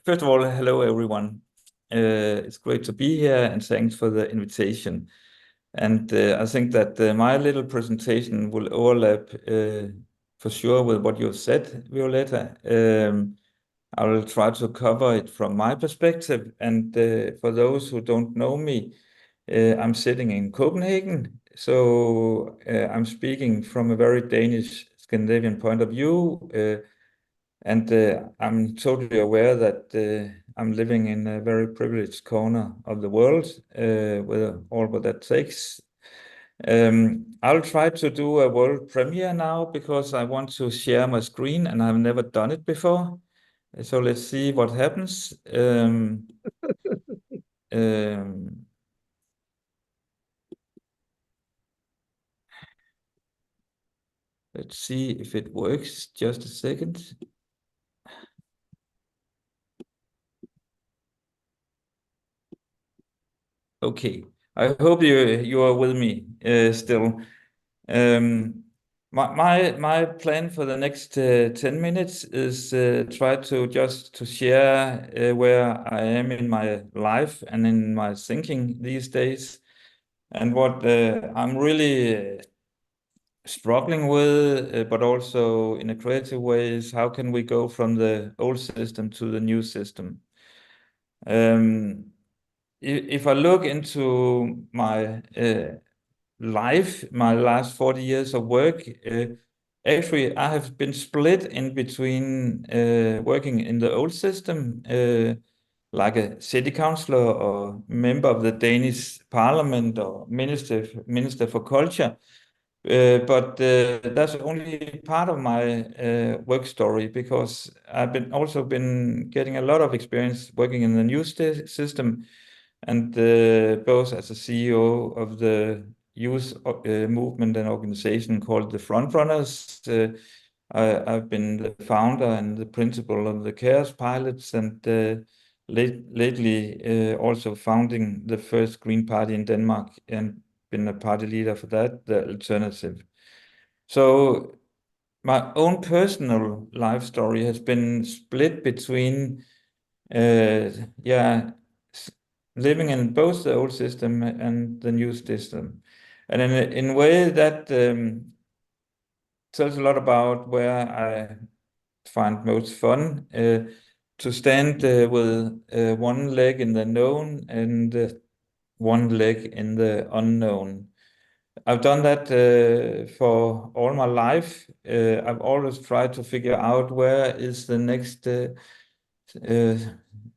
First of all, hello everyone. It's great to be here, and thanks for the invitation. And I think that my little presentation will overlap for sure with what you've said, Violetta. I will try to cover it from my perspective. And for those who don't know me, I'm sitting in Copenhagen. So I'm speaking from a very Danish Scandinavian point of view. And I'm totally aware that I'm living in a very privileged corner of the world with all what that takes. I'll try to do a world premiere now because I want to share my screen and I've never done it before. So let's see what happens. Um, let's see if it works. Just a second. Okay, I hope you are with me still. My plan for the next 10 minutes is try to just to share where I am in my life and in my thinking these days, and what I'm really struggling with, but also in a creative way, is how can we go from the old system to the new system. If I look into my life, my last 40 years of work, actually I have been split in between working in the old system, like a city councillor or member of the Danish parliament or minister for culture. But that's only part of my work story, because I've also been getting a lot of experience working in the new system, and both as a CEO of the youth movement and organization called the Frontrunners. I've been the founder and the principal of the 𝗘𝗰𝗁𝘁𝗶𝗃𝗶𝗹𝗶𝘀, and lately also founding the first Green Party in Denmark, and been a party leader for that, the Alternative. So my own personal life story has been split between living in both the old system and the new system. And in a way that tells a lot about where I find most fun, to stand with one leg in the known and one leg in the unknown. I've done that for all my life. I've always tried to figure out where is the next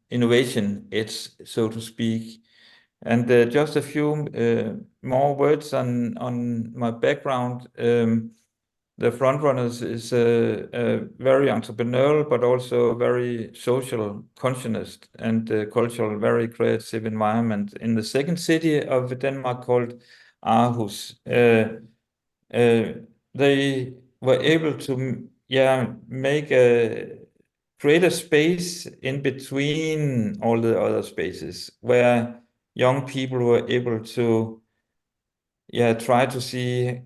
innovation, it's so to speak. And just a few more words on my background. The Frontrunners is a very entrepreneurial, but also very social, conscious, and cultural, very creative environment in the second city of Denmark called Aarhus. They were able to create a space in between all the other spaces where young people were able to try to see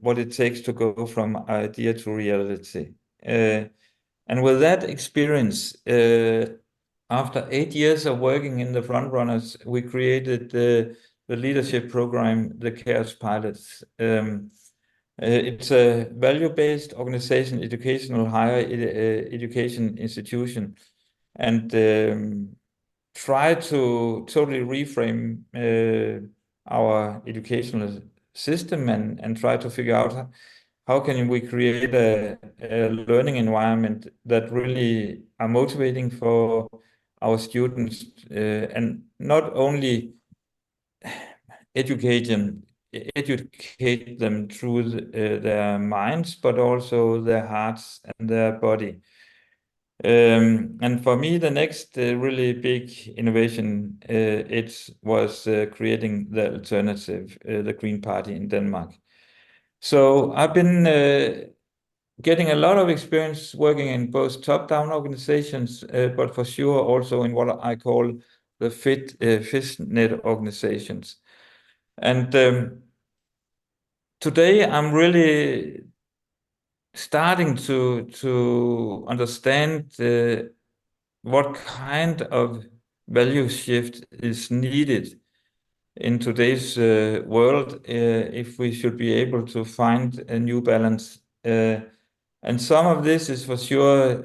what it takes to go from idea to reality. And with that experience, after 8 years of working in the Frontrunners, we created the leadership program, the 𝗘𝗰𝗁𝘁𝗶𝗃𝗃𝗃𝗃. It's a value-based organization, educational higher education institution, and try to totally reframe our educational system, and try to figure out how can we create a learning environment that really are motivating for our students, and not only educate them through their minds, but also their hearts and their body. And for me, the next really big innovation, it was creating the Alternative, the Green Party in Denmark. So I've been getting a lot of experience working in both top-down organizations, but for sure also in what I call the fishnet organizations. And today I'm really starting to understand what kind of value shift is needed in today's world if we should be able to find a new balance. And some of this is for sure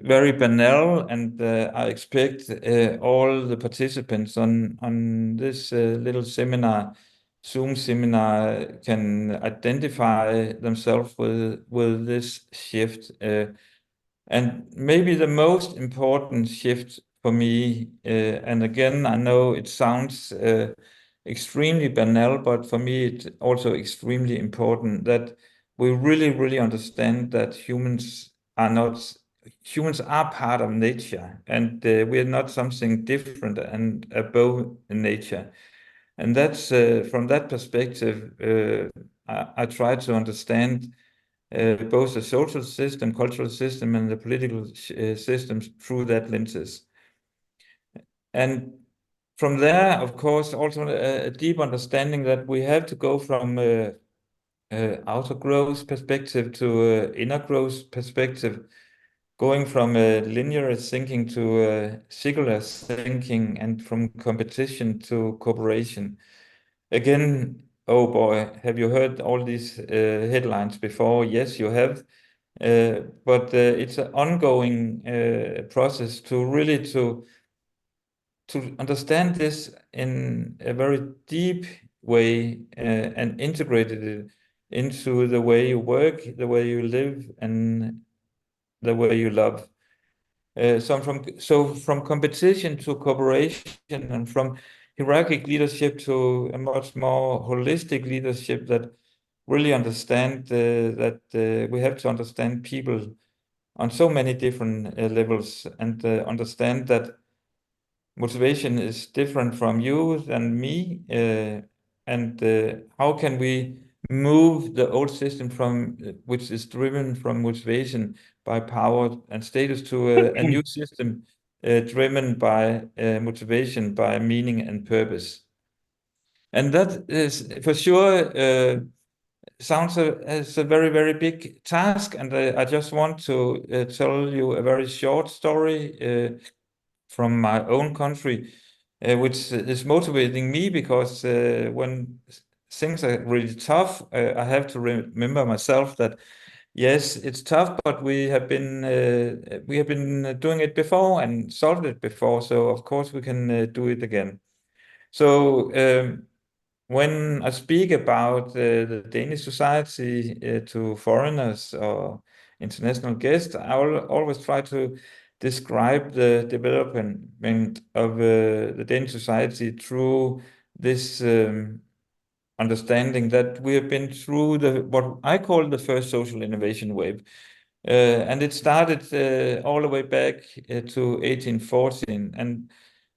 very banal, and I expect all the participants on this little seminar, Zoom seminar, can identify themselves with this shift. And maybe the most important shift for me, and again, I know it sounds extremely banal, but for me, it's also extremely important that we really, really understand that humans are part of nature, and we are not something different and above nature. And that's from that perspective, I try to understand both the social system, cultural system, and the political systems through that lenses. And from there, of course, also a deep understanding that we have to go from outer growth perspective to inner growth perspective, going from linear thinking to circular thinking, and from competition to cooperation. Again, oh boy, have you heard all these headlines before? Yes, you have. But it's an ongoing process to really to understand this in a very deep way and integrated it into the way you work, the way you live, and the way you love. So from competition to cooperation, and from hierarchic leadership to a much more holistic leadership that really understand that we have to understand people on so many different levels, and understand that motivation is different from you than me, and how can we move the old system from which is driven from motivation by power and status to a new system driven by motivation, by meaning and purpose. And that is for sure sounds as a very, very big task. And I just want to tell you a very short story from my own country, which is motivating me, because when things are really tough, I have to remember myself that yes, it's tough, but we have been doing it before and solved it before, so of course we can do it again. So when I speak about the Danish society to foreigners or international guests, I will always try to describe the development of the Danish society through this understanding that we have been through what I call the first social innovation wave. And it started all the way back to 1814. And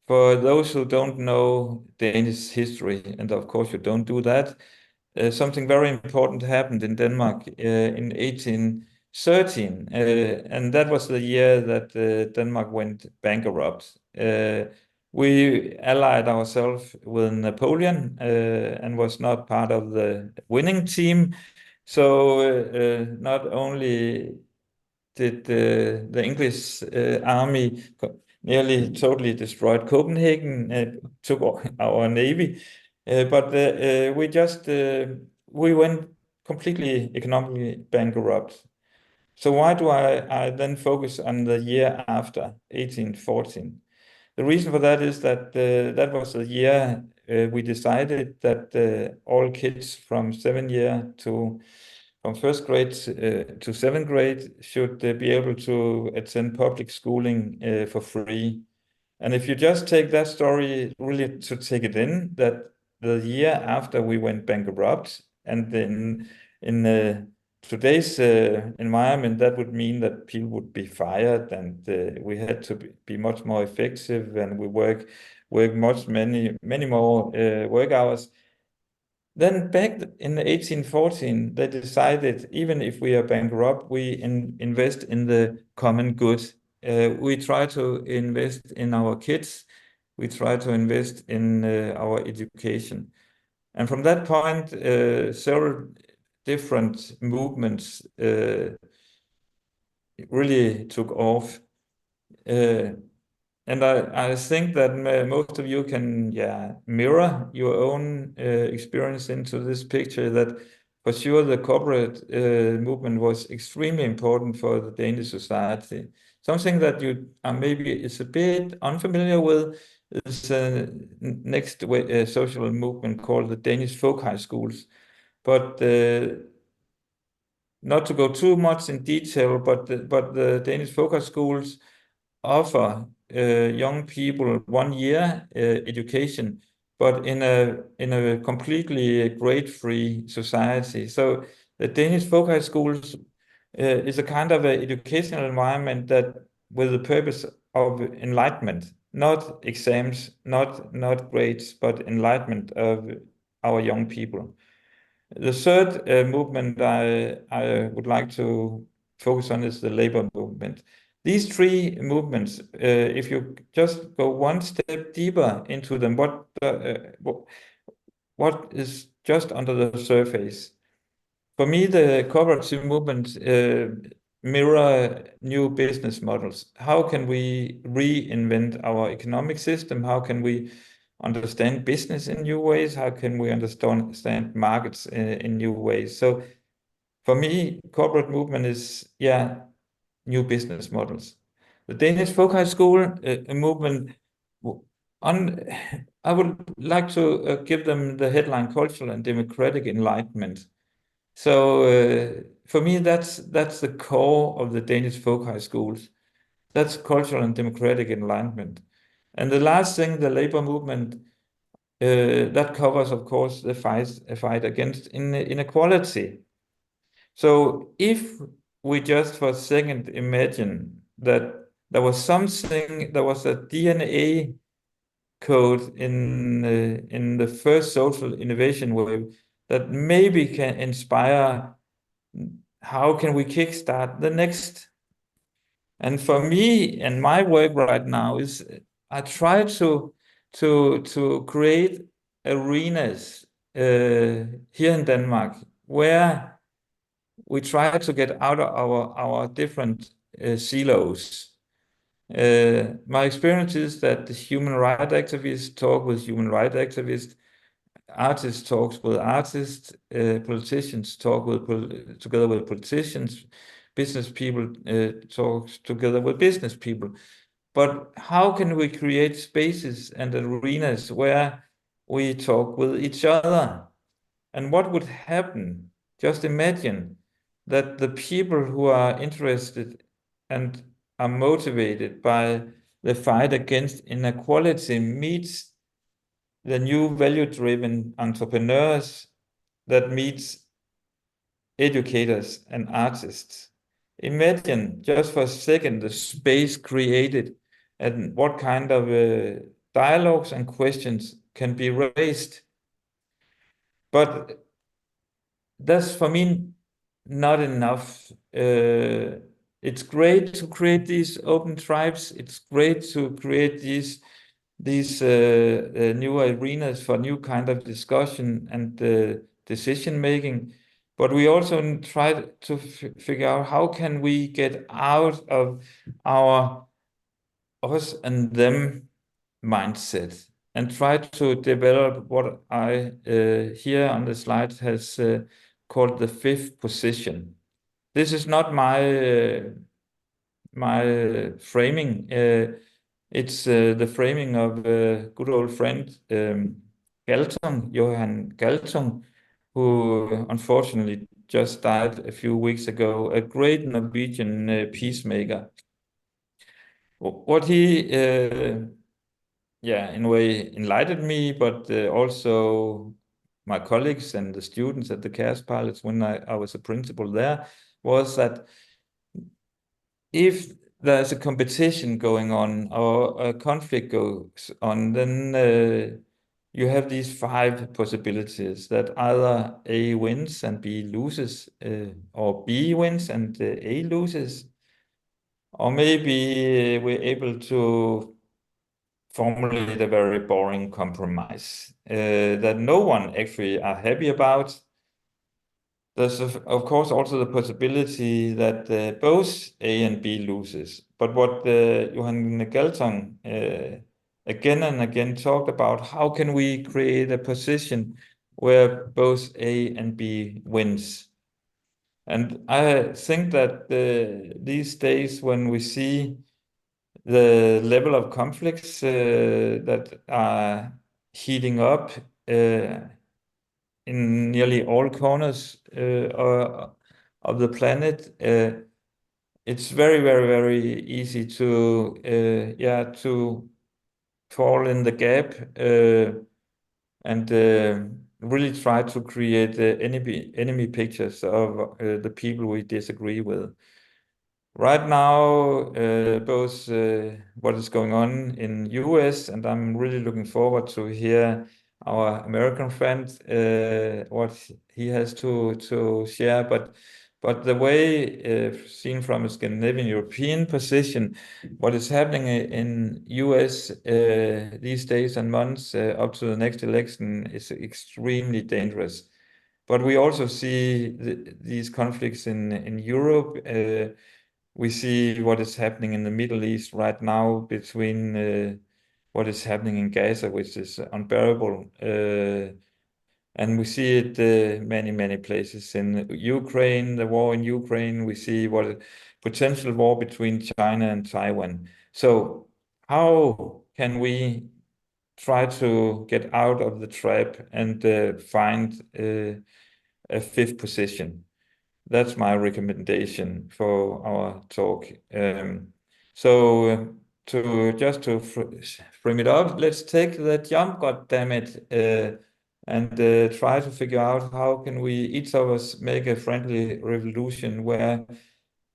for those who don't know Danish history, and of course you don't do that, something very important happened in Denmark in 1813. And that was the year that Denmark went bankrupt. We allied ourselves with Napoleon and was not part of the winning team. So not only did the English army nearly totally destroyed Copenhagen, took our navy, but we went completely economically bankrupt. So why do I then focus on the year after 1814? The reason for that is that that was the year we decided that all kids from from first grade to seventh grade should be able to attend public schooling for free. And if you just take that story really to take it in, that the year after we went bankrupt, and then in today's environment, that would mean that people would be fired, and we had to be much more effective, and we work many more work hours. Then back in 1814, they decided, even if we are bankrupt, we invest in the common good. We try to invest in our kids. We try to invest in our education. And from that point, several different movements really took off. And I think that most of you can mirror your own experience into this picture, that for sure the corporate movement was extremely important for the Danish society. Something that you maybe is a bit unfamiliar with is next social movement called the Danish folk high schools. But not to go too much in detail, but the Danish folk high schools offer young people 1 year education, but in a completely grade-free society. So the Danish folk high schools is a kind of an educational environment that with the purpose of enlightenment, not exams, not grades, but enlightenment of our young people. The third movement I would like to focus on is the labor movement. These three movements, if you just go one step deeper into them, what is just under the surface? For me, the cooperative movement mirror new business models. How can we reinvent our economic system? How can we understand business in new ways? How can we understand markets in new ways? So for me, corporate movement is, new business models. The Danish folk high school movement, I would like to give them the headline cultural and democratic enlightenment. So for me, that's the core of the Danish folk high schools. That's cultural and democratic enlightenment. And the last thing, the labor movement, that covers, of course, the fight against inequality. So if we just for a second imagine that there was something, there was a DNA code in the first social innovation wave that maybe can inspire, how can we kickstart the next? And for me and my work right now is I try to create arenas here in Denmark where we try to get out of our different silos. My experience is that the human rights activists talk with human rights activists, artists talks with artists, politicians talk together with politicians, business people talk together with business people. But how can we create spaces and arenas where we talk with each other? And what would happen? Just imagine that the people who are interested and are motivated by the fight against inequality meets the new value-driven entrepreneurs that meets educators and artists. Imagine just for a second the space created and what kind of dialogues and questions can be raised. But that's for me not enough. It's great to create these open tribes. It's great to create these new arenas for new kind of discussion and decision making. But we also try to figure out how can we get out of our us and them mindset and try to develop what I here on the slide has called the fifth position. This is not my framing. It's the framing of good old friend Johan Galtung, who unfortunately just died a few weeks ago, a great Norwegian peacemaker. What he, in a way enlightened me, but also my colleagues and the students at the 𝗘𝗰𝗁𝘁𝗶𝗃𝗃 when I was a principal there, was that if there's a competition going on or a conflict goes on, then you have these 5 possibilities that either A wins and B loses, or B wins and A loses, or maybe we're able to formulate a very boring compromise that no one actually are happy about. There's of course also the possibility that both A and B loses, but what Johan Galtung again and again talked about, how can we create a position where both A and B wins? And I think that these days, when we see the level of conflicts that are heating up in nearly all corners of the planet, it's very, very, very easy to to fall in the gap and really try to create enemy pictures of the people we disagree with. Right now, both what is going on in US, and I'm really looking forward to hear our American friend what he has to share. But the way seen from a Scandinavian European position, what is happening in US these days and months up to the next election is extremely dangerous. But we also see these conflicts in Europe. We see what is happening in the Middle East right now between what is happening in Gaza, which is unbearable. And we see it many, many places in Ukraine, the war in Ukraine. We see what a potential war between China and Taiwan. So how can we try to get out of the trap and find a fifth position? That's my recommendation for our talk. So to frame it up, let's take the jump, goddammit, and try to figure out how can we each of us make a friendly revolution where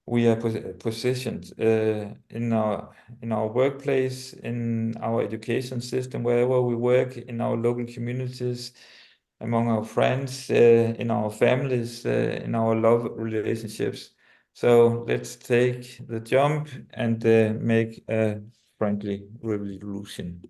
we are positioned in our workplace, in our education system, wherever we work, in our local communities, among our friends, in our families, in our love relationships. So let's take the jump and make a friendly revolution.